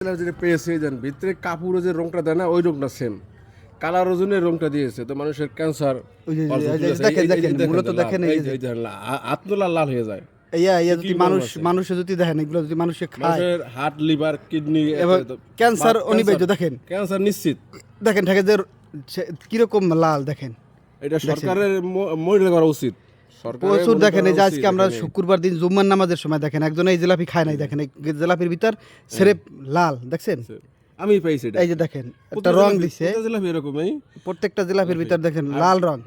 যেটা পেয়েছে জান ভিতরে কাপড়ে যে রংটা দেয় না ওই রংটা সেম কালার ওজনের রংটা দিয়েছে তো মানুষের ক্যান্সার মূলত দেখেন আত্মলা লাল হয়ে যায় যদি মানুষে যদি দেখেন এগুলো যদি মানুষে খায় হার্ট লিভার কিডনি ক্যান্সার অনিবার্য দেখেন ক্যান্সার নিশ্চিত দেখেন থাকে যে কিরকম লাল দেখেন এটা সরকারের মনিটর করা উচিত প্রচুর দেখেন এই যে আজকে আমরা শুক্রবার দিন জুম্মার নামাজের সময় দেখেন একজন এই জিলাপি খায় নাই দেখেন এই জিলাপির ভিতর সেরেপ লাল দেখছেন আমি পাইছি এই যে দেখেন একটা রং দিছে জিলাপি এরকমই প্রত্যেকটা জিলাপির ভিতর দেখেন লাল রং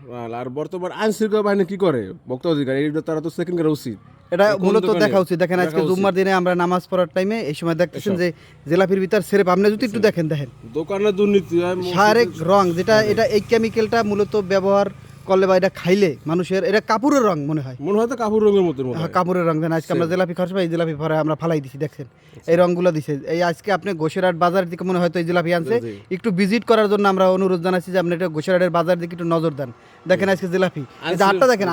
আর বর্তমান আইন শৃঙ্খলা বাহিনী কি করে ভোক্তা অধিকার এইটা তারা তো চেকিং করা উচিত এটা মূলত দেখা উচিত দেখেন আজকে জুম্মার দিনে আমরা নামাজ পড়ার টাইমে এই সময় দেখতেছেন যে জিলাপির ভিতর সেরেপ আপনি যদি একটু দেখেন দোকানে দুর্নীতি শারীরিক রং যেটা এটা এই কেমিক্যালটা মূলত ব্যবহার করলে বা এটা খাইলে মানুষের এটা কাপড়ের রং মনে হয় তো কাপড় রঙের মতো কাপড়ের রং দেন আজকে আমরা জিলাপি খাওয়ার সময় এই জিলাপি ভরে আমরা ফালাই দিছি দেখছেন এই রংগুলো দিছে এই আজকে আপনি গোসেরহাট বাজার থেকে মনে হয়তো এই জিলাপি আনছে একটু ভিজিট করার জন্য আমরা অনুরোধ জানাচ্ছি যে আপনি এটা গোসেরহাটের বাজার দিকে একটু নজর দেন দেখেন আজকে জিলাপি এই যে আটটা দেখেন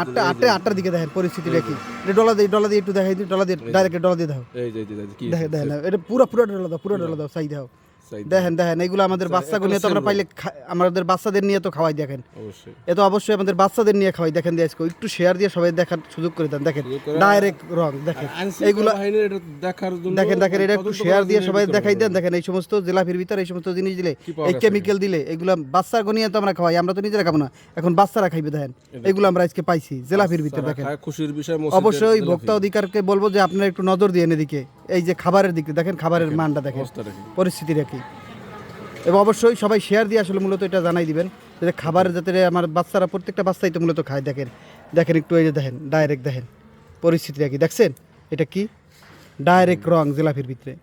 আটটার দিকে দেখেন পরিস্থিতিটা কি ডলা দিয়ে একটু দেখাই দিই ডলা দিয়ে ডাইরেক্ট ডলা দিয়ে দাও দেখেন এটা পুরো ডলা দাও চাই দাও দেখেন এইগুলো আমাদের বাচ্চাগুলো নিয়ে তো আমরা পাইলে আমাদের বাচ্চাদের নিয়ে তো খাওয়াই দেখেন এ তো অবশ্যই আমাদের বাচ্চাদের নিয়ে খাওয়াই দেখেন দিয়ে আজকে একটু শেয়ার দিয়ে সবাই দেখার সুযোগ করে দেন দেখেন ডাইরেক্ট রং দেখেন এইগুলো দেখেন এটা একটু শেয়ার দিয়ে সবাই দেখাই দেন দেখেন এই সমস্ত জিলাপির ভিতরে এই সমস্ত জিনিস দিলে এই কেমিক্যাল দিলে এগুলো বাচ্চাগুলো নিয়ে তো আমরা খাওয়াই আমরা তো নিজেরা খাবো না এখন বাচ্চারা খাইবে দেখেন এগুলো আমরা আজকে পাইছি জিলাপির ভিতরে দেখেন খুশির বিষয় অবশ্যই ভোক্তা অধিকারকে বলবো যে আপনারা একটু নজর দিয়ে এদিকে এই যে খাবারের দিকে দেখেন খাবারের মানটা দেখেন পরিস্থিতিটা কি এবং অবশ্যই সবাই শেয়ার দিয়ে আসলে মূলত এটা জানাই দিবেন যে খাবারের যাতে আমার বাচ্চারা প্রত্যেকটা বাচ্চাই তো মূলত খায় দেখেন একটু এই যে দেখেন ডাইরেক্ট দেখেন পরিস্থিতিটা কি দেখছেন এটা কি ডাইরেক্ট রং জিলাপির ভিতরে